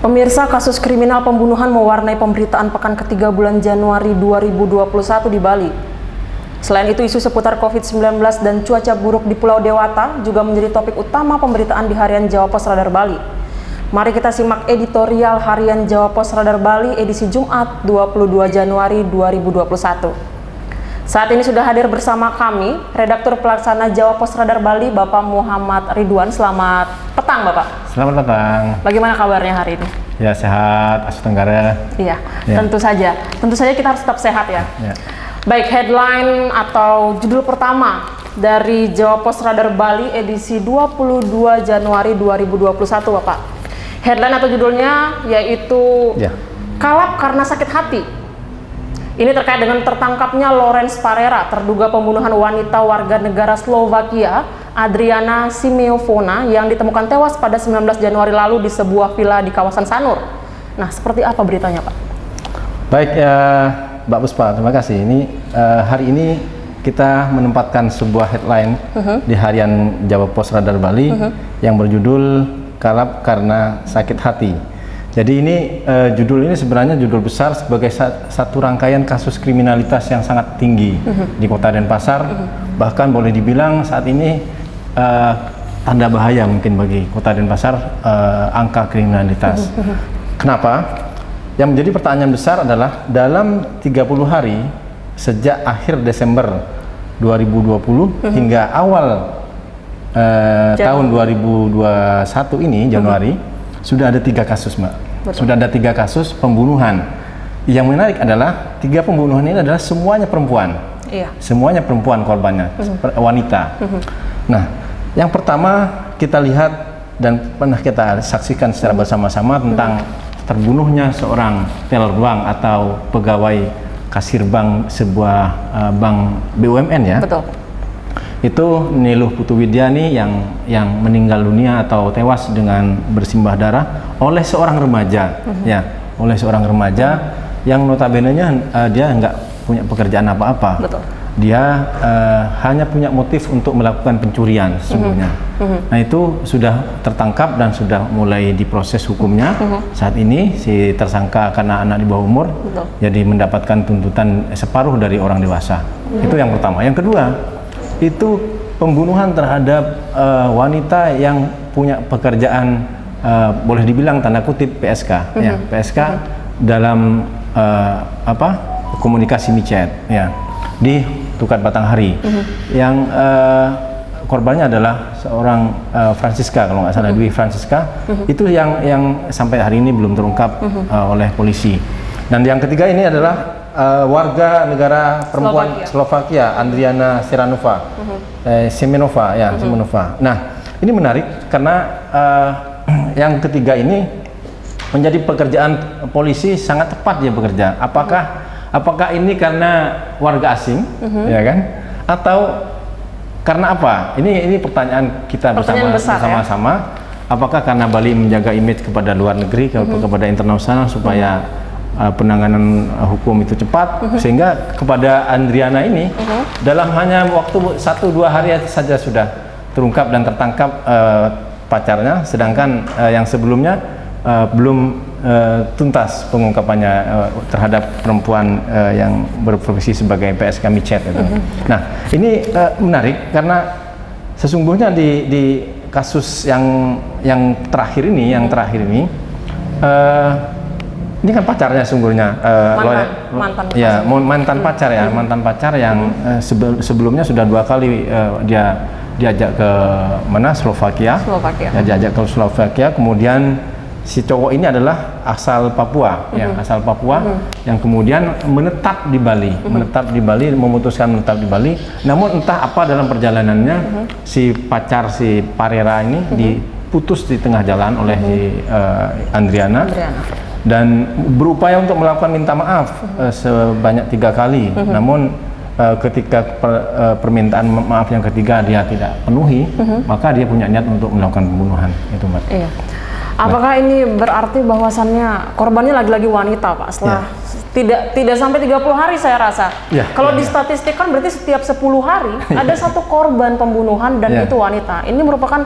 Pemirsa, kasus kriminal pembunuhan mewarnai pemberitaan pekan ketiga bulan Januari 2021 di Bali. Selain itu, isu seputar COVID-19 dan cuaca buruk di Pulau Dewata juga menjadi topik utama pemberitaan di harian Jawa Pos Radar Bali. Mari kita simak editorial harian Jawa Pos Radar Bali edisi Jumat 22 Januari 2021. Saat ini sudah hadir bersama kami, Redaktur Pelaksana Jawa Pos Radar Bali, Bapak Muhammad Ridwan. Selamat petang, Bapak. Selamat petang. Bagaimana kabarnya hari ini? Ya, sehat, Asia Tenggara. Iya, tentu saja. Tentu saja kita harus tetap sehat ya. Baik, headline atau judul pertama dari Jawa Pos Radar Bali edisi 22 Januari 2021, Bapak. Headline atau judulnya yaitu Kalap karena sakit hati. Ini terkait dengan tertangkapnya Lorenz Parera, terduga pembunuhan wanita warga negara Slovakia, Adriana Simeovona, yang ditemukan tewas pada 19 Januari lalu di sebuah villa di kawasan Sanur. Nah, seperti apa beritanya, Pak? Baik, Mbak Puspa, terima kasih. Hari ini kita menempatkan sebuah headline di harian Jawa Pos Radar Bali yang berjudul Kalap karena sakit hati. Jadi ini judul ini sebenarnya judul besar sebagai satu rangkaian kasus kriminalitas yang sangat tinggi di Kota Denpasar. Bahkan boleh dibilang saat ini tanda bahaya mungkin bagi Kota Denpasar angka kriminalitas. Kenapa? Yang menjadi pertanyaan besar adalah dalam 30 hari sejak akhir Desember 2020 hingga awal tahun 2021 ini Januari sudah ada 3 kasus, Mbak. Betul. Sudah ada 3 kasus pembunuhan. Yang menarik adalah 3 pembunuhan ini adalah semuanya perempuan. Iya. Semuanya perempuan korbannya, wanita. Nah, yang pertama kita lihat dan pernah kita saksikan secara bersama-sama tentang terbunuhnya seorang teller bank atau pegawai kasir bank sebuah bank BUMN ya. Betul. Itu Niluh Putu Widiani yang meninggal dunia atau tewas dengan bersimbah darah oleh seorang remaja, ya, oleh seorang remaja yang notabene-nya dia nggak punya pekerjaan apa-apa. Dia hanya punya motif untuk melakukan pencurian sesungguhnya. Nah, itu sudah tertangkap dan sudah mulai diproses hukumnya. Saat ini si tersangka karena anak di bawah umur, jadi mendapatkan tuntutan separuh dari orang dewasa. Itu yang pertama. Yang kedua, itu pembunuhan terhadap wanita yang punya pekerjaan boleh dibilang tanda kutip PSK, ya, PSK dalam komunikasi micet, ya, di Tukat Batanghari. Yang korbannya adalah seorang Francisca, kalau nggak salah, Dwi Francisca. Itu yang sampai hari ini belum terungkap oleh polisi. Dan yang ketiga ini adalah warga negara perempuan Slovakia, Adriana Simeonova, ya, Simeonova. Nah, ini menarik karena yang ketiga ini menjadi pekerjaan polisi sangat tepat dia bekerja. Apakah ini karena warga asing, ya kan? Atau karena apa? Ini pertanyaan kita bersama-sama. Ya? Apakah karena Bali menjaga image kepada luar negeri, kepada internasional supaya penanganan hukum itu cepat, sehingga kepada Adriana ini dalam hanya waktu 1-2 hari saja sudah terungkap dan tertangkap pacarnya, sedangkan yang sebelumnya belum tuntas pengungkapannya terhadap perempuan yang berprofesi sebagai PSK micet itu. Nah, ini menarik karena sesungguhnya di kasus yang terakhir ini ini kan pacarnya sungguhnya mantan pacar ya, mantan pacar yang sebelumnya sudah 2 kali dia diajak ke mana, Slovakia. Ya, diajak ke Slovakia. Kemudian si cowok ini adalah asal Papua, ya, asal Papua yang kemudian menetap di Bali, memutuskan menetap di Bali. Namun entah apa dalam perjalanannya si Parera ini diputus di tengah jalan oleh si Adriana. Dan berupaya untuk melakukan minta maaf sebanyak 3 kali. Namun ketika permintaan maaf yang ketiga dia tidak penuhi, maka dia punya niat untuk melakukan pembunuhan. Itu, Mbak. Iya. Apakah ini berarti bahwasannya korbannya lagi-lagi wanita, Pak? Setelah tidak sampai 30 hari saya rasa. Kalau di statistik kan berarti setiap 10 hari ada satu korban pembunuhan dan itu wanita. Ini merupakan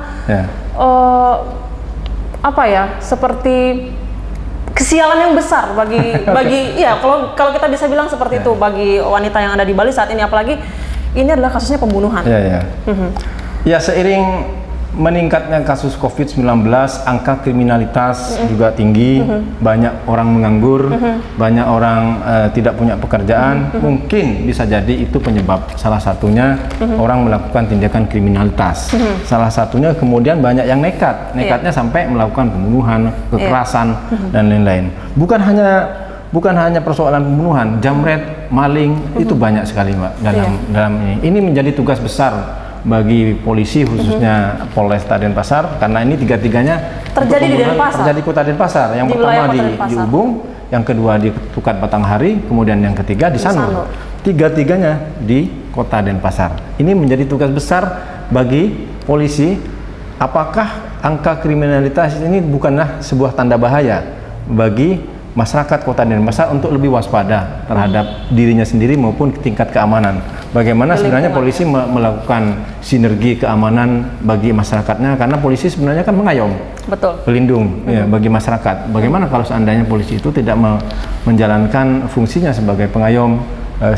apa ya? Seperti kesialan yang besar bagi ya kalau kita bisa bilang seperti itu bagi wanita yang ada di Bali saat ini, apalagi ini adalah kasusnya pembunuhan. Ya, seiring meningkatnya kasus COVID-19, angka kriminalitas juga tinggi, banyak orang menganggur, banyak orang tidak punya pekerjaan, mungkin bisa jadi itu penyebab. Salah satunya orang melakukan tindakan kriminalitas. Salah satunya kemudian banyak yang nekatnya sampai melakukan pembunuhan, kekerasan dan lain-lain. Bukan hanya persoalan pembunuhan, jamret, maling itu banyak sekali, Mbak, dalam ini. Ini menjadi tugas besar bagi polisi, khususnya Polresta Denpasar, karena ini tiga-tiganya terjadi di Denpasar. Terjadi Kota Denpasar. Yang pertama di Ubung, yang kedua di Tukat Batanghari, kemudian yang ketiga di Sanur. Tiga-tiganya di Kota Denpasar. Ini menjadi tugas besar bagi polisi. Apakah angka kriminalitas ini bukanlah sebuah tanda bahaya bagi masyarakat Kota Denpasar untuk lebih waspada terhadap dirinya sendiri maupun tingkat keamanan. Bagaimana sebenarnya polisi melakukan sinergi keamanan bagi masyarakatnya, karena polisi sebenarnya kan mengayom, pelindung ya, bagi masyarakat. Bagaimana kalau seandainya polisi itu tidak menjalankan fungsinya sebagai pengayom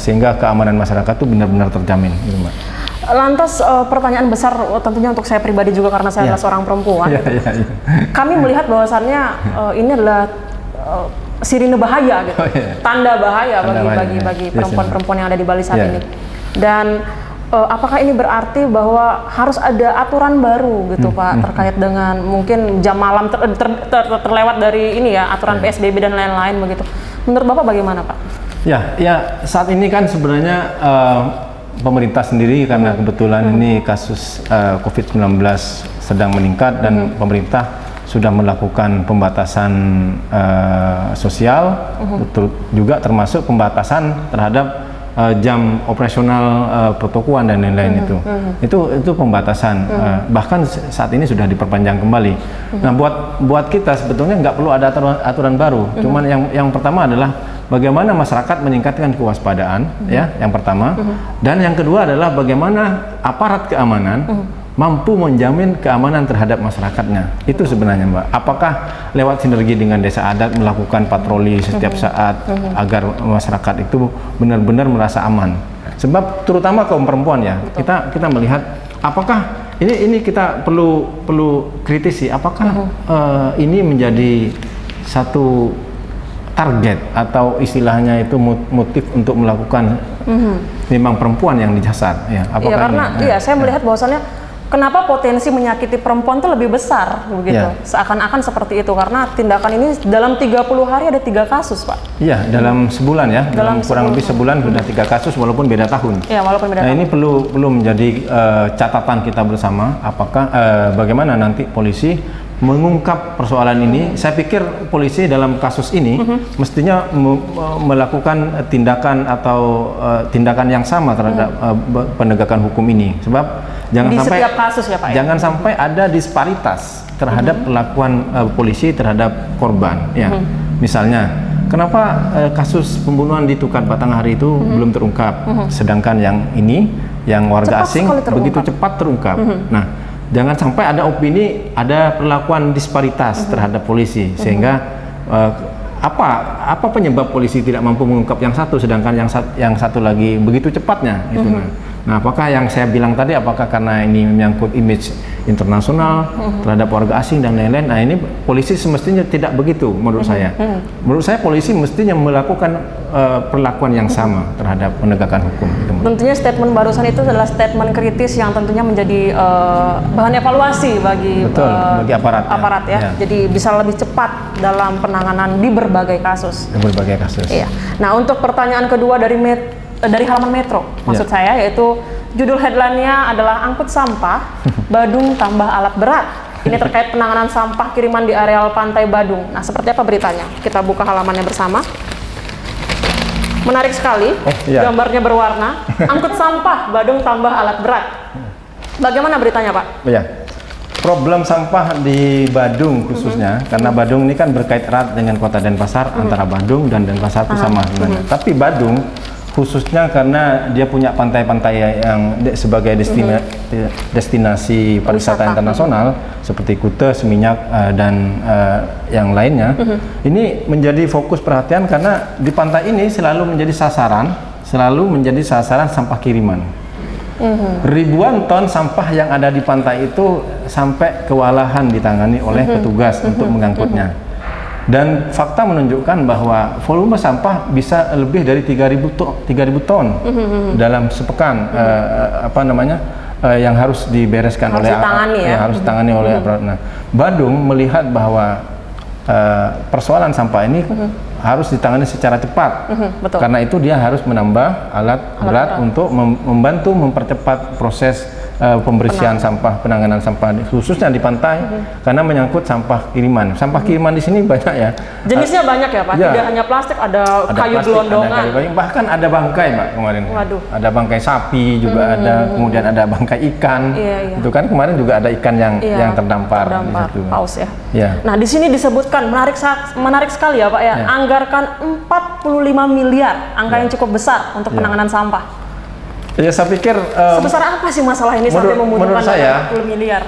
sehingga keamanan masyarakat itu benar-benar terjamin, gitu, Mbak. Lantas pertanyaan besar tentunya untuk saya pribadi juga, karena saya adalah seorang perempuan. Kami melihat bahwasannya ini adalah sirine bahaya gitu, tanda bahaya bagi perempuan-perempuan yang ada di Bali saat ini. Dan apakah ini berarti bahwa harus ada aturan baru gitu, Pak, terkait dengan mungkin jam malam terlewat dari ini ya, aturan PSBB dan lain-lain begitu. Menurut Bapak bagaimana, Pak? Ya, saat ini kan sebenarnya pemerintah sendiri, karena kebetulan ini kasus COVID-19 sedang meningkat dan pemerintah sudah melakukan pembatasan sosial, betul juga termasuk pembatasan terhadap jam operasional pertokoan dan lain-lain itu pembatasan. Bahkan saat ini sudah diperpanjang kembali. Nah, buat kita sebetulnya nggak perlu ada aturan baru. Cuman yang pertama adalah bagaimana masyarakat meningkatkan kewaspadaan, ya, yang pertama. Dan yang kedua adalah bagaimana aparat keamanan mampu menjamin keamanan terhadap masyarakatnya. Itu sebenarnya, Mbak. Apakah lewat sinergi dengan desa adat melakukan patroli setiap saat agar masyarakat itu benar-benar merasa aman. Sebab terutama kaum perempuan ya, kita melihat apakah ini kita perlu kritisi, apakah ini menjadi satu target atau istilahnya itu motif untuk melakukan memang perempuan yang dijasar ya. Apakah karena saya melihat bahwasannya kenapa potensi menyakiti perempuan itu lebih besar begitu, seakan-akan seperti itu, karena tindakan ini dalam 30 hari ada 3 kasus, Pak. Iya, dalam sebulan ya, dalam kurang lebih sebulan sudah 3 kasus walaupun beda tahun. Iya, walaupun beda tahun. Ini perlu menjadi catatan kita bersama, apakah bagaimana nanti polisi mengungkap persoalan ini. Saya pikir polisi dalam kasus ini mestinya melakukan tindakan atau tindakan yang sama terhadap penegakan hukum ini, sebab jangan sampai setiap kasus ya, Pak, jangan sampai ada disparitas terhadap perlakuan polisi terhadap korban ya. Misalnya kenapa kasus pembunuhan di Tukat Batanghari itu belum terungkap, sedangkan yang ini yang warga asing begitu cepat terungkap. Nah, jangan sampai ada opini ada perlakuan disparitas terhadap polisi, sehingga apa penyebab polisi tidak mampu mengungkap yang satu sedangkan yang satu lagi begitu cepatnya gitu. Nah, apakah yang saya bilang tadi, apakah karena ini menyangkut image internasional terhadap warga asing dan lain-lain? Nah, ini polisi semestinya tidak begitu menurut saya. Menurut saya polisi mestinya melakukan perlakuan yang sama terhadap penegakan hukum. Tentunya statement barusan itu adalah statement kritis yang tentunya menjadi bahan evaluasi bagi aparat ya. Jadi bisa lebih cepat dalam penanganan di berbagai kasus. Iya. Nah, untuk pertanyaan kedua dari halaman Metro, maksud saya, yaitu judul headline-nya adalah angkut sampah, Badung tambah alat berat. Ini terkait penanganan sampah kiriman di areal pantai Badung. Nah, seperti apa beritanya? Kita buka halamannya bersama. Menarik sekali, gambarnya berwarna. Angkut sampah, Badung tambah alat berat. Bagaimana beritanya, Pak? Problem sampah di Badung khususnya, karena Badung ini kan berkait erat dengan Kota Denpasar, antara Badung dan Denpasar itu sama sebenarnya. Tapi Badung khususnya karena dia punya pantai-pantai yang sebagai destinasi pariwisata internasional seperti Kuta, Seminyak dan yang lainnya. Ini menjadi fokus perhatian karena di pantai ini selalu menjadi sasaran sampah kiriman. Ribuan ton sampah yang ada di pantai itu sampai kewalahan ditangani oleh petugas untuk mengangkutnya. Dan fakta menunjukkan bahwa volume sampah bisa lebih dari 3.000 ton dalam sepekan yang harus dibereskan harus ditangani oleh aparat. Nah, Badung melihat bahwa persoalan sampah ini harus ditangani secara cepat. Betul. Karena itu dia harus menambah alat berat untuk membantu mempercepat proses pembersihan sampah, penanganan sampah khususnya di pantai karena menyangkut sampah kiriman. Sampah kiriman di sini banyak ya. Jenisnya banyak ya Pak, tidak hanya plastik, ada kayu gelondongan. Bahkan ada bangkai Mbak kemarin. Waduh. Ada bangkai sapi juga ada, kemudian ada bangkai ikan. Itu kan kemarin juga ada ikan yang terdampar di situ. Paus ya. Nah, di sini disebutkan menarik sekali ya Pak ya. Anggarkan 45 miliar, angka yang cukup besar untuk penanganan sampah. Ya, saya pikir sebesar apa sih masalah ini sampai membutuhkan 40 miliar?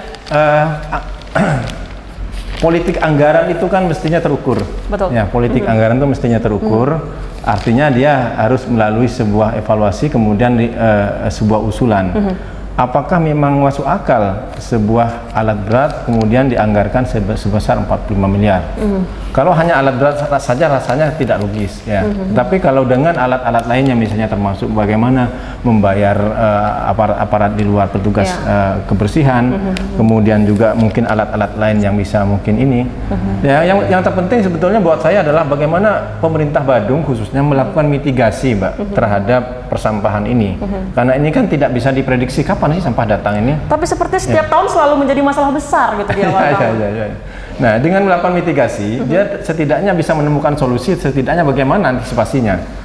Politik anggaran itu kan mestinya terukur. Betul. Ya, politik anggaran itu mestinya terukur. Artinya dia harus melalui sebuah evaluasi, kemudian sebuah usulan. Apakah memang masuk akal sebuah alat berat kemudian dianggarkan sebesar 45 miliar? Kalau hanya alat berat saja rasanya tidak logis ya. Tapi kalau dengan alat-alat lainnya misalnya termasuk bagaimana membayar aparat di luar petugas kebersihan, kemudian juga mungkin alat-alat lain yang bisa mungkin ini. Ya, yang terpenting sebetulnya buat saya adalah bagaimana pemerintah Badung khususnya melakukan mitigasi, Mbak, terhadap persampahan ini. Karena ini kan tidak bisa diprediksi kapan sih sampah datang ini. Tapi seperti setiap tahun selalu menjadi masalah besar gitu di awal tahun. Nah, dengan melakukan mitigasi, dia setidaknya bisa menemukan solusi, setidaknya bagaimana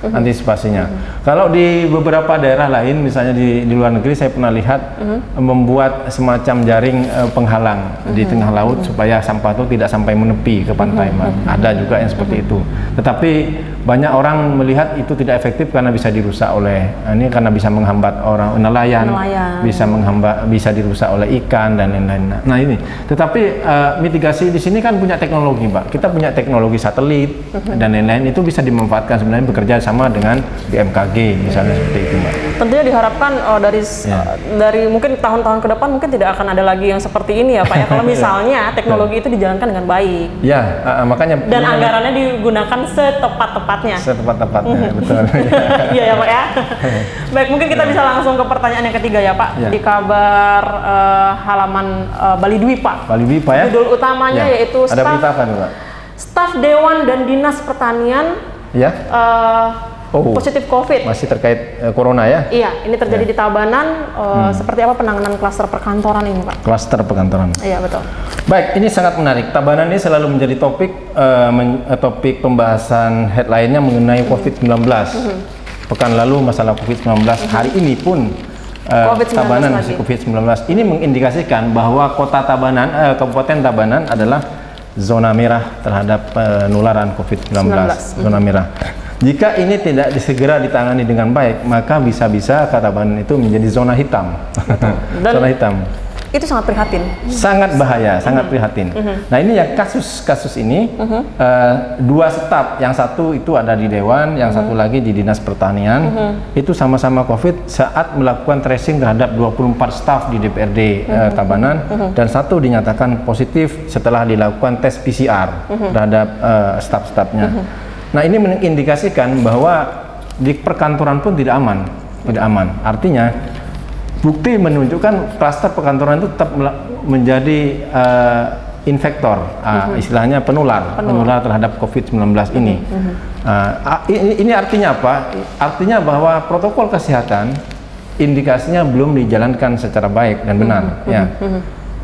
antisipasinya. Kalau di beberapa daerah lain, misalnya di luar negeri, saya pernah lihat membuat semacam jaring penghalang di tengah laut supaya sampah itu tidak sampai menepi ke pantai. Ada juga yang seperti itu. Tetapi banyak orang melihat itu tidak efektif karena bisa dirusak oleh karena bisa menghambat orang nelayan. Bisa dirusak oleh ikan dan lain-lain. Nah, ini. Tetapi mitigasi di sini kan punya teknologi, Mbak. Kita punya teknologi satelit dan lain-lain, itu bisa dimanfaatkan sebenarnya bekerja sama dengan BMKG misalnya seperti itu, Mbak. Tentunya diharapkan dari mungkin tahun-tahun ke depan mungkin tidak akan ada lagi yang seperti ini ya Pak ya. Kalau misalnya teknologi itu dijalankan dengan baik. Ya, makanya dan anggarannya digunakan setepat-tepatnya. Setepat-tepatnya, betul. Iya ya Pak ya. Baik, mungkin kita bisa langsung ke pertanyaan yang ketiga ya Pak. Di kabar halaman Bali Dwi Pak. Bali Dwi Pak ya. Judul utamanya yaitu ada berita apa nih, Pak? Staf Dewan dan Dinas Pertanian positif COVID. Masih terkait corona ya? Iya, ini terjadi di Tabanan. Seperti apa penanganan klaster perkantoran ini, Pak? Klaster perkantoran. Iya, betul. Baik, ini sangat menarik. Tabanan ini selalu menjadi topik pembahasan headline-nya mengenai COVID-19. Pekan lalu masalah COVID-19, hari ini pun Tabanan masih COVID-19. Ini mengindikasikan bahwa kota Tabanan, Kabupaten Tabanan adalah zona merah terhadap penularan COVID-19. Zona merah. Jika ini tidak segera ditangani dengan baik, maka bisa-bisa Tabanan itu menjadi zona hitam. Zona hitam. Itu sangat prihatin. Sangat bahaya, sangat prihatin. Nah, ini yang kasus ini dua staf, yang satu itu ada di Dewan, yang satu lagi di Dinas Pertanian, itu sama-sama COVID saat melakukan tracing terhadap 24 staf di DPRD Tabanan, dan satu dinyatakan positif setelah dilakukan tes PCR terhadap staf-stafnya. Nah, ini mengindikasikan bahwa di perkantoran pun tidak aman, Artinya bukti menunjukkan klaster perkantoran itu tetap menjadi infektor, istilahnya penular terhadap COVID-19 ini. Ini artinya apa? Artinya bahwa protokol kesehatan indikasinya belum dijalankan secara baik dan benar.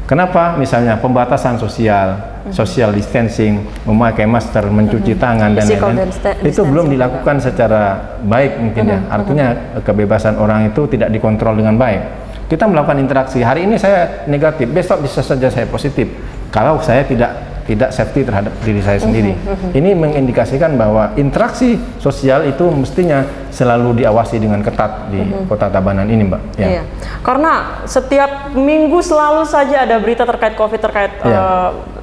Kenapa? Misalnya pembatasan social distancing, memakai masker, mencuci tangan dan lain-lain, itu belum dilakukan secara baik mungkin ya. Artinya kebebasan orang itu tidak dikontrol dengan baik. Kita melakukan interaksi. Hari ini saya negatif, besok bisa saja saya positif. Kalau saya tidak tidak safety terhadap diri saya sendiri. Ini mengindikasikan bahwa interaksi sosial itu mestinya selalu diawasi dengan ketat di Kota Tabanan ini, Mbak. Ya. Iya. Karena setiap minggu selalu saja ada berita terkait COVID, terkait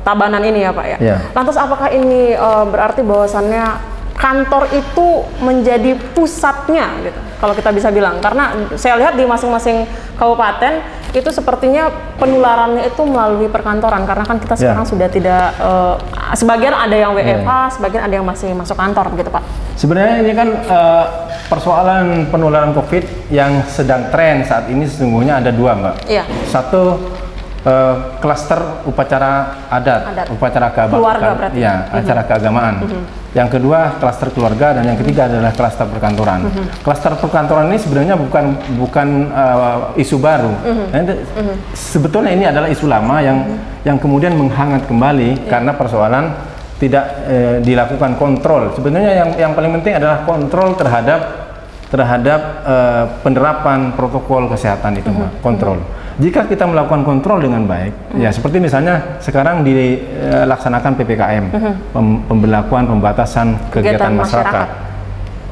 Tabanan ini ya Pak ya. Ya. Lantas apakah ini berarti bahwasannya kantor itu menjadi pusatnya gitu, kalau kita bisa bilang? Karena saya lihat di masing-masing kabupaten itu sepertinya penularannya itu melalui perkantoran, karena kan kita sekarang sudah tidak sebagian ada yang WFH, sebagian ada yang masih masuk kantor begitu Pak. Sebenarnya ini kan persoalan penularan COVID yang sedang tren saat ini sesungguhnya ada dua, Mbak. Iya. Satu klaster upacara adat, upacara keluarga berarti. Ya, acara keagamaan. Yang kedua klaster keluarga, dan yang ketiga adalah klaster perkantoran. Klaster perkantoran ini sebenarnya bukan isu baru. Sebetulnya ini adalah isu lama yang kemudian menghangat kembali karena persoalan tidak dilakukan kontrol. Sebenarnya yang paling penting adalah kontrol terhadap penerapan protokol kesehatan itu, Mbak. Kontrol. Jika kita melakukan kontrol dengan baik, ya seperti misalnya sekarang dilaksanakan PPKM, pembelakuan pembatasan kegiatan masyarakat.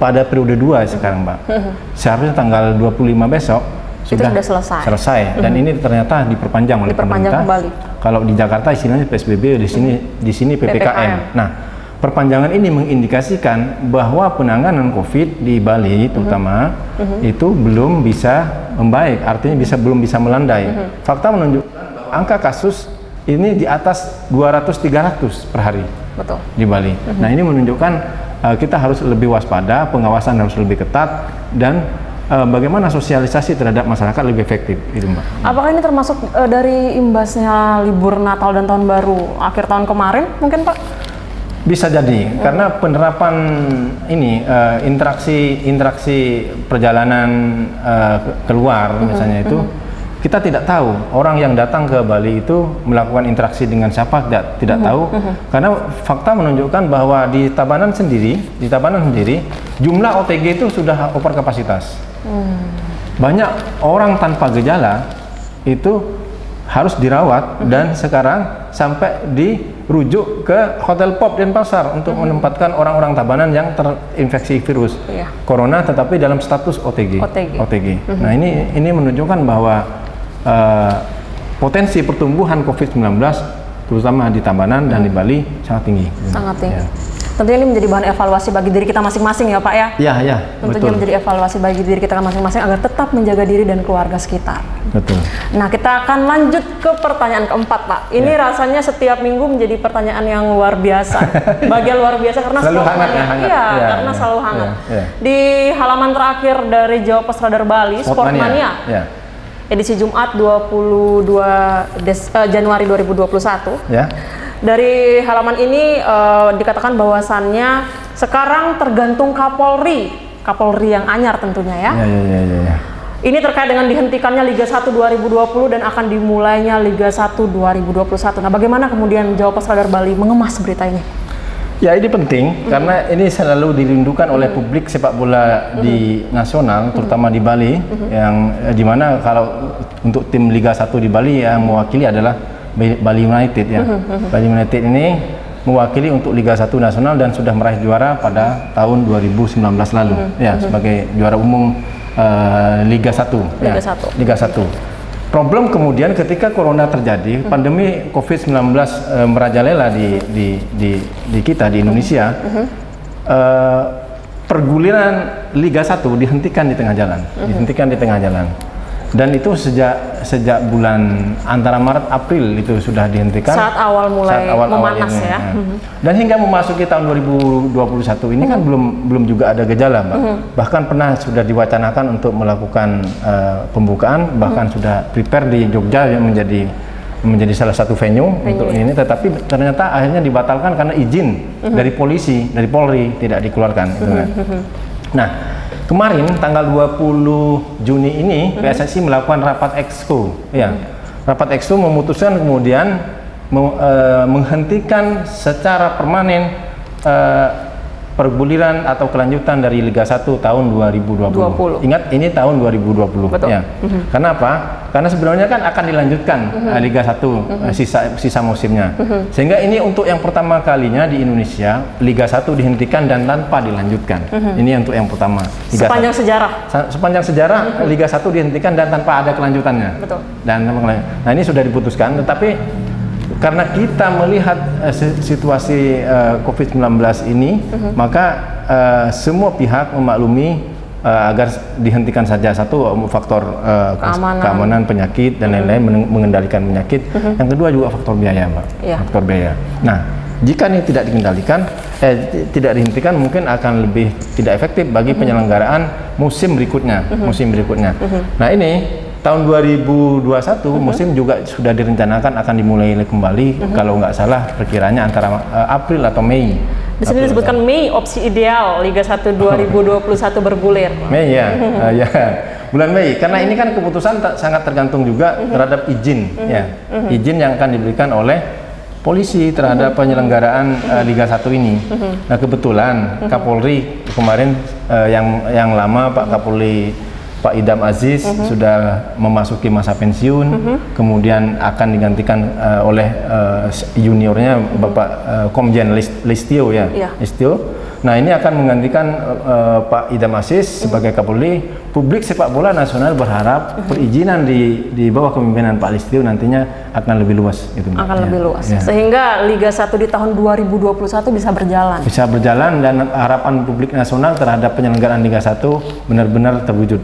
Pada periode 2 sekarang, Mbak. Seharusnya tanggal 25 besok sudah selesai. Dan ini ternyata diperpanjang oleh pemerintah. Kembali. Kalau di Jakarta istilahnya PSBB, di sini PPKM. Nah, perpanjangan ini mengindikasikan bahwa penanganan COVID di Bali terutama itu belum bisa membaik, artinya belum bisa melandai. Fakta menunjukkan angka kasus ini di atas 200-300 per hari. Betul. Di Bali. Nah, ini menunjukkan kita harus lebih waspada, pengawasan harus lebih ketat, dan bagaimana sosialisasi terhadap masyarakat lebih efektif, itu, Mbak. Apakah ini termasuk dari imbasnya libur Natal dan Tahun Baru akhir tahun kemarin mungkin Pak? Bisa jadi, karena penerapan ini interaksi perjalanan keluar misalnya itu kita tidak tahu orang yang datang ke Bali itu melakukan interaksi dengan siapa, tidak tahu, karena fakta menunjukkan bahwa di Tabanan sendiri jumlah OTG itu sudah over kapasitas. Banyak orang tanpa gejala itu harus dirawat dan sekarang sampai dirujuk ke Hotel Pop Denpasar untuk menempatkan orang-orang Tabanan yang terinfeksi virus corona tetapi dalam status OTG. Nah, ini menunjukkan bahwa potensi pertumbuhan COVID-19 terutama di Tabanan dan di Bali sangat tinggi. Sangat tinggi. Ya. Tentunya ini menjadi bahan evaluasi bagi diri kita masing-masing ya Pak ya? Iya, Tentunya menjadi evaluasi bagi diri kita masing-masing agar tetap menjaga diri dan keluarga sekitar. Betul. Nah, kita akan lanjut ke pertanyaan keempat Pak. Ini rasanya setiap minggu menjadi pertanyaan yang luar biasa. Bagian luar biasa karena selalu hangat. Karena selalu hangat. Di halaman terakhir dari Jawa Pos Radar Bali, Sportmania. Edisi Jumat 22 Januari 2021. Ya. Dari halaman ini dikatakan bahwasannya sekarang tergantung Kapolri yang anyar tentunya ya. Ini terkait dengan dihentikannya Liga 1 2020 dan akan dimulainya Liga 1 2021. Nah, bagaimana kemudian Jawa Pos Radar Bali mengemas berita ini? Ya, ini penting karena ini selalu dirindukan oleh publik sepak bola di nasional, terutama di Bali, yang dimana kalau untuk tim Liga 1 di Bali yang mewakili adalah Bali United ya. Bali United ini mewakili untuk Liga 1 nasional dan sudah meraih juara pada tahun 2019 lalu ya, sebagai juara umum Liga 1. Liga 1. Problem kemudian ketika corona terjadi, pandemi COVID-19 merajalela di kita di Indonesia, perguliran Liga 1 dihentikan di tengah jalan. Dan itu sejak bulan antara Maret April itu sudah dihentikan. Saat awal memanas ini, ya. Dan hingga memasuki tahun 2021 ini kan belum juga ada gejala, Mbak. Bahkan pernah sudah diwacanakan untuk melakukan pembukaan, bahkan sudah prepare di Jogja yang menjadi salah satu venue untuk ini, tetapi ternyata akhirnya dibatalkan karena izin dari polisi, dari Polri tidak dikeluarkan. Gitu kan. Nah, kemarin tanggal 20 Juni ini PSSI melakukan rapat exco. Ya. Rapat exco memutuskan kemudian menghentikan secara permanen perguliran atau kelanjutan dari Liga 1 tahun 2020. Ingat, ini tahun 2020. Betul. Ya. Karena apa? Karena sebenarnya kan akan dilanjutkan Liga 1 sisa musimnya. Sehingga ini untuk yang pertama kalinya di Indonesia Liga 1 dihentikan dan tanpa dilanjutkan. Ini untuk yang pertama. Sepanjang sejarah. Sepanjang sejarah Liga 1 dihentikan dan tanpa ada kelanjutannya. Betul. Nah, ini sudah diputuskan, tetapi karena kita melihat situasi COVID-19 ini, maka semua pihak memaklumi agar dihentikan saja. Satu, faktor keamanan penyakit dan lain-lain, mengendalikan penyakit. Yang kedua juga faktor biaya, Mbak. Faktor biaya. Nah, jika ini tidak dikendalikan, tidak dihentikan, mungkin akan lebih tidak efektif bagi penyelenggaraan musim berikutnya. Nah, ini tahun 2021 musim juga sudah direncanakan akan dimulai kembali, kalau nggak salah perkiranya antara April atau Mei. Di sini disebutkan Mei opsi ideal Liga 1 2021 bergulir. Mei ya, ya bulan Mei, karena ini kan keputusan sangat tergantung juga terhadap izin, izin yang akan diberikan oleh polisi terhadap penyelenggaraan Liga 1 ini. Nah, kebetulan Kapolri kemarin yang lama, Pak Kapolri Pak Idam Aziz sudah memasuki masa pensiun, kemudian akan digantikan oleh juniornya Bapak Komjen Listio ya. Listio. Nah, ini akan menggantikan Pak Idam Aziz sebagai Kapolri. Publik sepak bola nasional berharap perizinan di bawah kepemimpinan Pak Listio nantinya akan lebih luas. Lebih luas. Sehingga Liga 1 di tahun 2021 bisa berjalan. Bisa berjalan, dan harapan publik nasional terhadap penyelenggaraan Liga 1 benar-benar terwujud.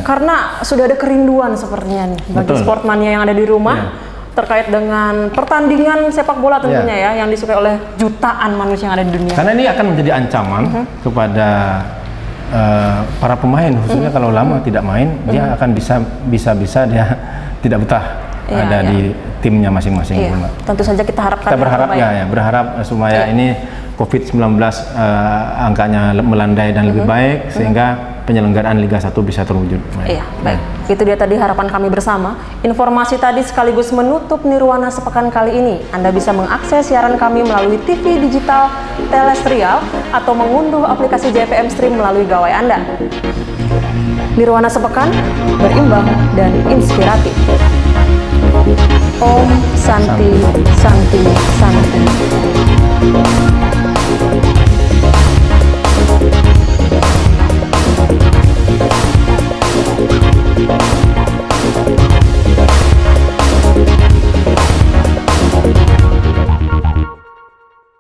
Karena sudah ada kerinduan sepertinya nih bagi sportmania yang ada di rumah terkait dengan pertandingan sepak bola tentunya yang disukai oleh jutaan manusia yang ada di dunia. Karena ini akan menjadi ancaman kepada para pemain, khususnya kalau lama tidak main, dia akan bisa dia tidak betah ada di timnya masing-masing. Tentu saja kita harapkan. Kita berharap supaya ini COVID-19 angkanya melandai dan lebih baik, sehingga penyelenggaraan Liga 1 bisa terwujud. Baik. Itu dia tadi harapan kami bersama. Informasi tadi sekaligus menutup Nirwana sepekan kali ini. Anda bisa mengakses siaran kami melalui TV digital Telestrial atau mengunduh aplikasi JPM Stream melalui gawai Anda. Nirwana sepekan, berimbang dan inspiratif. Om Santi